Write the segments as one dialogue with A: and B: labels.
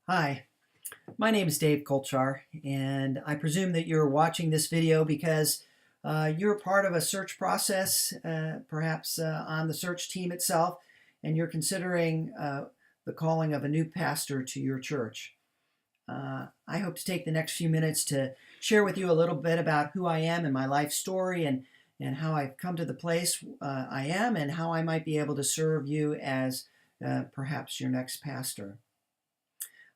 A: Hi, my name is Dave Kulchar, and I presume that you're watching this video because you're part of a search process, perhaps on the search team itself, and you're considering the calling of a new pastor to your church. I hope to take the next few minutes to share with you a little bit about who I am and my life story and how I've come to the place I am and how I might be able to serve you as perhaps your next pastor.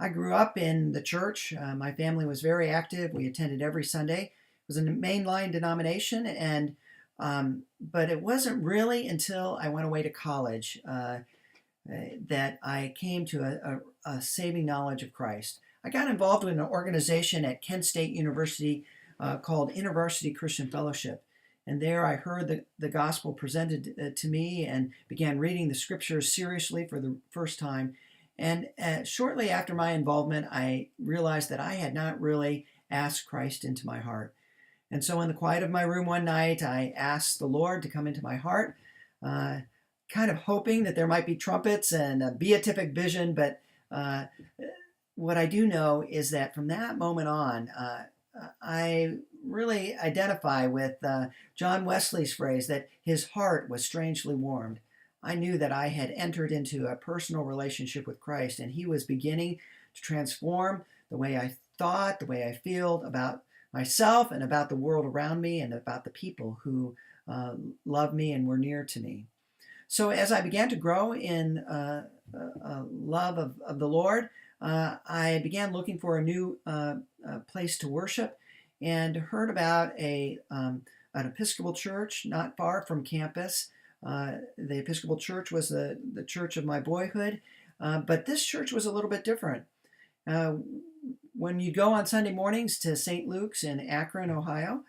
A: I grew up in the church. My family was very active. We attended every Sunday. It was a mainline denomination, and but it wasn't really until I went away to college that I came to a saving knowledge of Christ. I got involved in an organization at Kent State University called InterVarsity Christian Fellowship. And there I heard the gospel presented to me and began reading the scriptures seriously for the first time. And shortly after my involvement, I realized that I had not really asked Christ into my heart. And so in the quiet of my room one night, I asked the Lord to come into my heart, kind of hoping that there might be trumpets and a beatific vision. But what I do know is that from that moment on, I really identify with John Wesley's phrase that his heart was strangely warmed. I knew that I had entered into a personal relationship with Christ, and he was beginning to transform the way I thought, the way I feel about myself and about the world around me and about the people who loved me and were near to me. So as I began to grow in love of the Lord, I began looking for a new place to worship and heard about an Episcopal church not far from campus. The Episcopal Church was the church of my boyhood, but this church was a little bit different. When you go on Sunday mornings to St. Luke's in Akron, Ohio,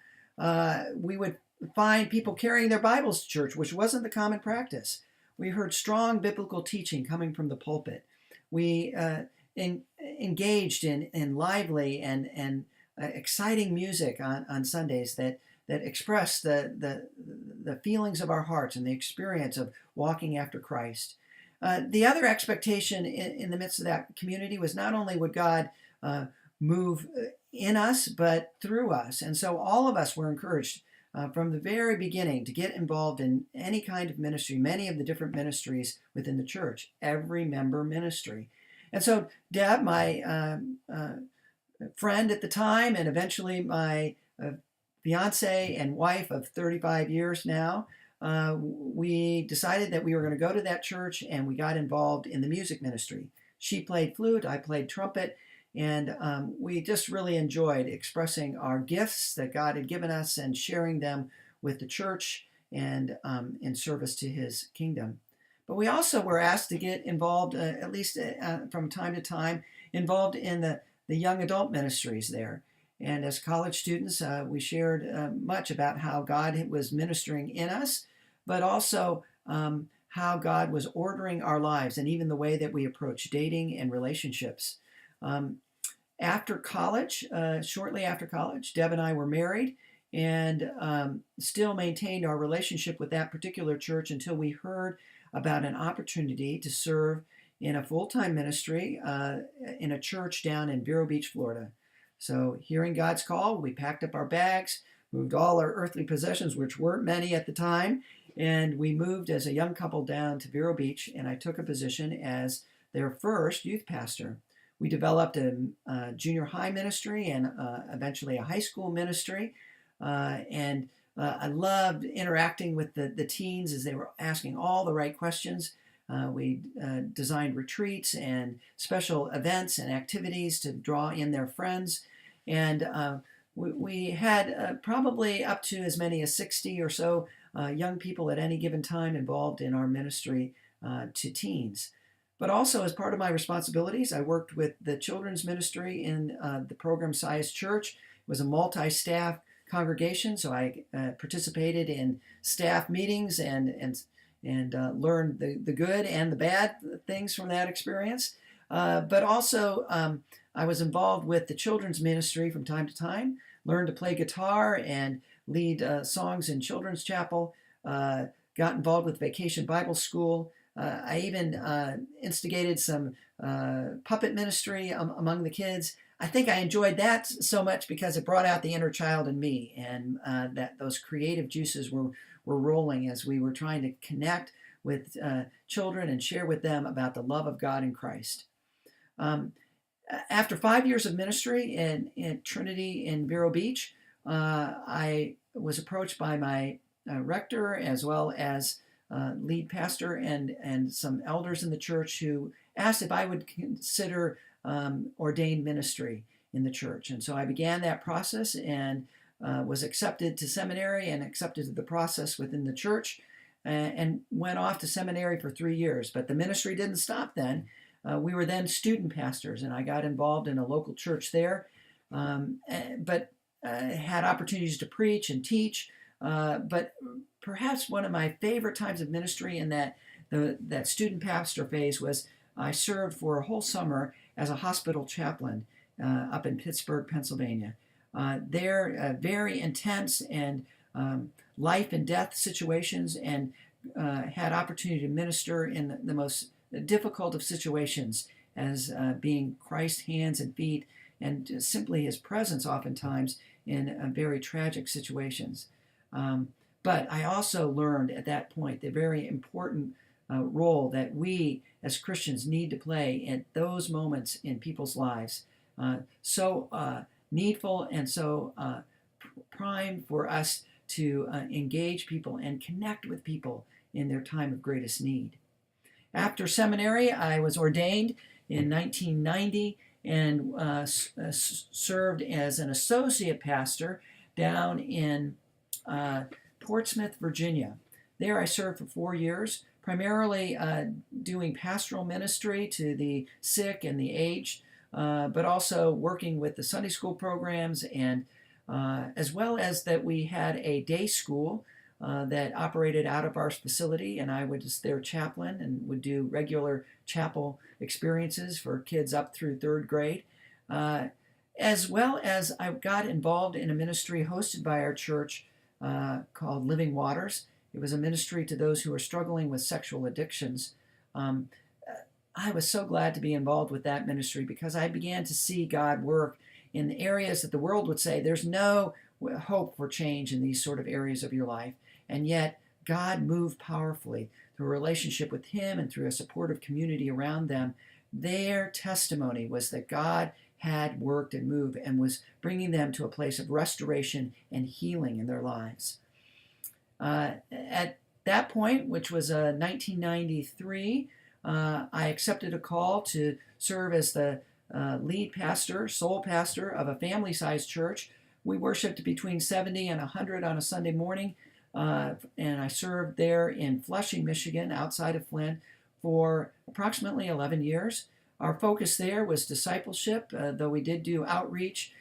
A: we would find people carrying their Bibles to church, which wasn't the common practice. We heard strong biblical teaching coming from the pulpit. We engaged in lively and exciting music on Sundays that expressed the feelings of our hearts and the experience of walking after Christ. The other expectation in the midst of that community was not only would God move in us, but through us. And so all of us were encouraged from the very beginning to get involved in any kind of ministry, many of the different ministries within the church, every member ministry. And so Deb, my friend at the time, and eventually my fiance and wife of 35 years now, we decided that we were going to go to that church, and we got involved in the music ministry. She played flute, I played trumpet, and we just really enjoyed expressing our gifts that God had given us and sharing them with the church and in service to his kingdom. But we also were asked to get involved, at least from time to time, involved in the young adult ministries there. And as college students, we shared much about how God was ministering in us, but also how God was ordering our lives and even the way that we approach dating and relationships. After college, shortly after college, Deb and I were married and still maintained our relationship with that particular church until we heard about an opportunity to serve in a full-time ministry in a church down in Vero Beach, Florida. So hearing God's call, we packed up our bags, moved all our earthly possessions, which weren't many at the time, and we moved as a young couple down to Vero Beach, and I took a position as their first youth pastor. We developed a junior high ministry and eventually a high school ministry, and I loved interacting with the teens as they were asking all the right questions. We designed retreats and special events and activities to draw in their friends. And we had probably up to as many as 60 or so young people at any given time involved in our ministry to teens. But also, as part of my responsibilities, I worked with the children's ministry in the program Size Church. It was a multi-staff congregation, so I participated in staff meetings and learned the good and the bad things from that experience. But also, I was involved with the children's ministry from time to time, learned to play guitar and lead songs in children's chapel, got involved with Vacation Bible School, I even instigated some puppet ministry among the kids. I think I enjoyed that so much because it brought out the inner child in me, and that those creative juices were rolling as we were trying to connect with children and share with them about the love of God in Christ. Um, After 5 years of ministry in Trinity in Vero Beach, I was approached by my rector as well as lead pastor and some elders in the church who asked if I would consider ordained ministry in the church. And so I began that process and was accepted to seminary and accepted to the process within the church and went off to seminary for 3 years. But the ministry didn't stop then. We were then student pastors, and I got involved in a local church there, but had opportunities to preach and teach. But perhaps one of my favorite times of ministry in that student pastor phase was I served for a whole summer as a hospital chaplain up in Pittsburgh, Pennsylvania. They're very intense and life and death situations, and had opportunity to minister in the most difficult of situations as being Christ's hands and feet, and simply his presence oftentimes in very tragic situations. But I also learned at that point the very important role that we as Christians need to play at those moments in people's lives. So needful and so prime for us to engage people and connect with people in their time of greatest need. After seminary, I was ordained in 1990 and served as an associate pastor down in Portsmouth, Virginia. There I served for 4 years, primarily doing pastoral ministry to the sick and the aged, but also working with the Sunday school programs, and as well as that we had a day school that operated out of our facility, and I was their chaplain and would do regular chapel experiences for kids up through third grade. As well as I got involved in a ministry hosted by our church called Living Waters. It was a ministry to those who are struggling with sexual addictions. I was so glad to be involved with that ministry because I began to see God work in the areas that the world would say there's no hope for change in these sort of areas of your life. And yet God moved powerfully through a relationship with him and through a supportive community around them. Their testimony was that God had worked and moved and was bringing them to a place of restoration and healing in their lives. At that point, which was 1993, I accepted a call to serve as the lead pastor, sole pastor of a family-sized church. We worshiped between 70 and 100 on a Sunday morning, and I served there in Flushing, Michigan, outside of Flint, for approximately 11 years. Our focus there was discipleship, though we did do outreach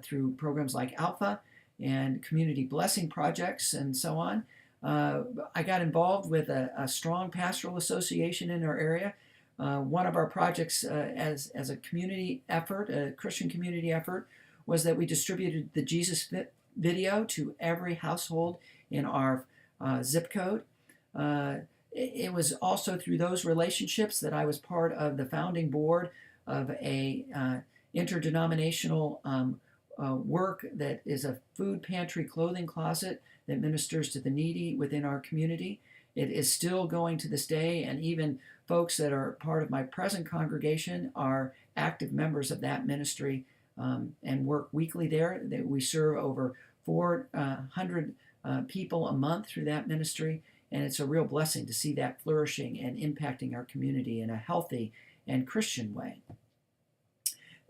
A: through programs like Alpha and community blessing projects and so on. I got involved with a strong pastoral association in our area. One of our projects as a community effort, a Christian community effort, was that we distributed the Jesus video to every household in our zip code. It was also through those relationships that I was part of the founding board of a interdenominational work that is a food pantry clothing closet that ministers to the needy within our community. It is still going to this day, and even folks that are part of my present congregation are active members of that ministry and work weekly there. We serve over 400 people a month through that ministry, and it's a real blessing to see that flourishing and impacting our community in a healthy and Christian way.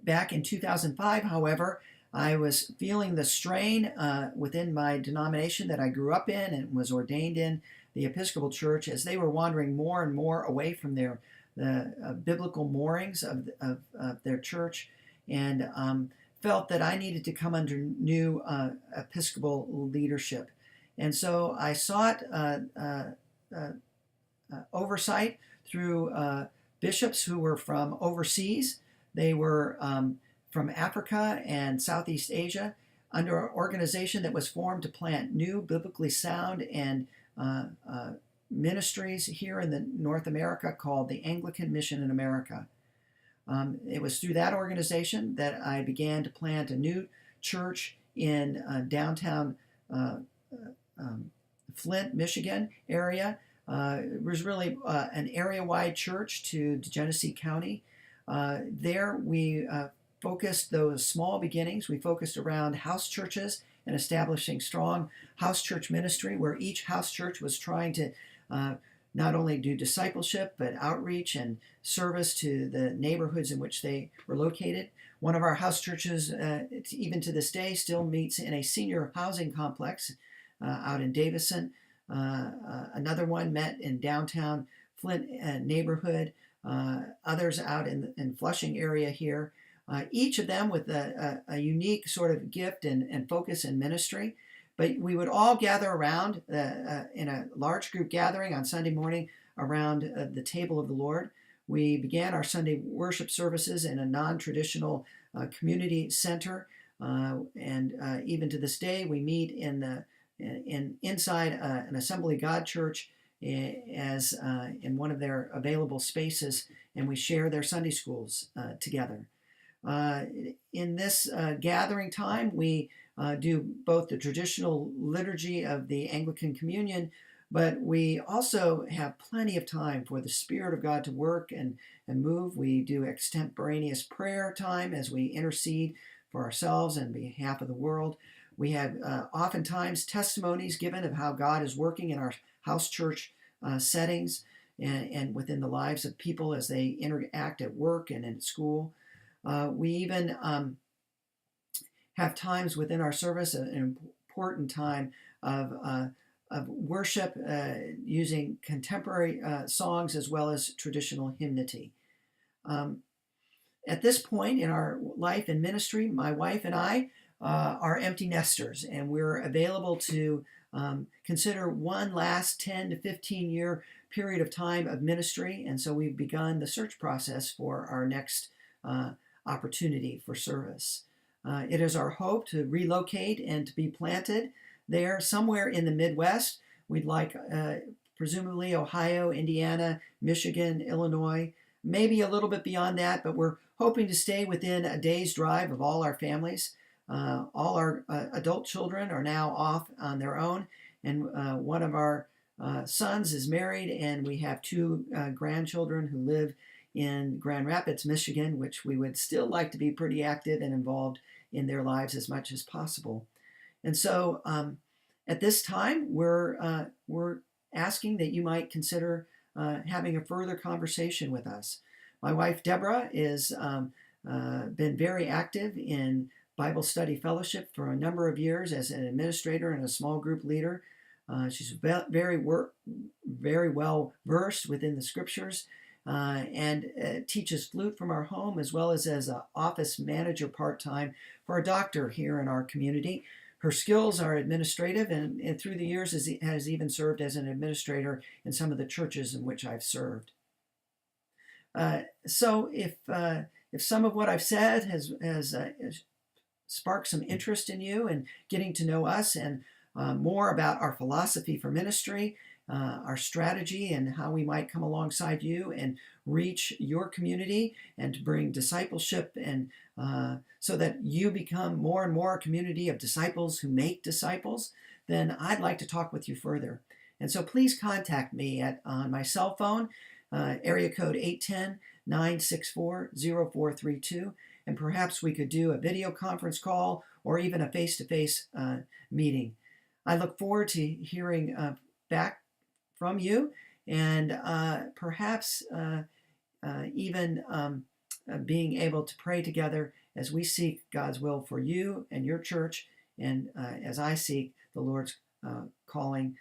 A: Back in 2005, however, I was feeling the strain within my denomination that I grew up in and was ordained in, the Episcopal Church, as they were wandering more and more away from the biblical moorings of their church, and felt that I needed to come under new Episcopal leadership. And so I sought oversight through bishops who were from overseas. They were from Africa and Southeast Asia, under an organization that was formed to plant new, biblically sound, and ministries here in the North America called the Anglican Mission in America. It was through that organization that I began to plant a new church in downtown Flint, Michigan area. It was really an area-wide church to Genesee County. There we focused those small beginnings. We focused around house churches and establishing strong house church ministry where each house church was trying to not only do discipleship but outreach and service to the neighborhoods in which they were located. One of our house churches, even to this day, still meets in a senior housing complex out in Davison. Another one met in downtown Flint neighborhood. Others out in Flushing area here. Each of them with a unique sort of gift and focus in ministry. But we would all gather around in a large group gathering on Sunday morning around the table of the Lord. We began our Sunday worship services in a non-traditional community center, and even to this day, we meet inside an Assembly of God church as in one of their available spaces, and we share their Sunday schools together. In this gathering time, we do both the traditional liturgy of the Anglican Communion, but we also have plenty of time for the Spirit of God to work and move. We do extemporaneous prayer time as we intercede for ourselves and behalf of the world. We have oftentimes testimonies given of how God is working in our house church settings and within the lives of people as they interact at work and in school. We even have times within our service, an important time of worship using contemporary songs as well as traditional hymnody. At this point in our life and ministry, my wife and I are empty nesters, and we're available to consider one last 10 to 15 year period of time of ministry, and so we've begun the search process for our next opportunity for service. It is our hope to relocate and to be planted there somewhere in the Midwest. We'd like presumably Ohio, Indiana, Michigan, Illinois, maybe a little bit beyond that, but we're hoping to stay within a day's drive of all our families. All our adult children are now off on their own, and one of our sons is married, and we have two grandchildren who live in Grand Rapids, Michigan, which we would still like to be pretty active and involved in their lives as much as possible. And so at this time, we're asking that you might consider having a further conversation with us. My wife, Deborah, is been very active in Bible Study Fellowship for a number of years as an administrator and a small group leader. She's very well versed within the scriptures and teaches flute from our home as well as an office manager part-time for a doctor here in our community. Her skills are administrative, and through the years has even served as an administrator in some of the churches in which I've served. So if some of what I've said has sparked some interest in you and getting to know us and more about our philosophy for ministry, our strategy, and how we might come alongside you and reach your community and to bring discipleship and so that you become more and more a community of disciples who make disciples, then I'd like to talk with you further. And so please contact me on my cell phone, area code 810-964-0432, and perhaps we could do a video conference call or even a face-to-face meeting. I look forward to hearing back from you and perhaps even being able to pray together as we seek God's will for you and your church, and as I seek the Lord's calling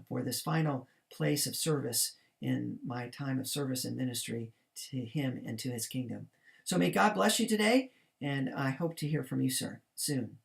A: for this final place of service in my time of service and ministry to Him and to His kingdom. So may God bless you today, and I hope to hear from you, sir, soon.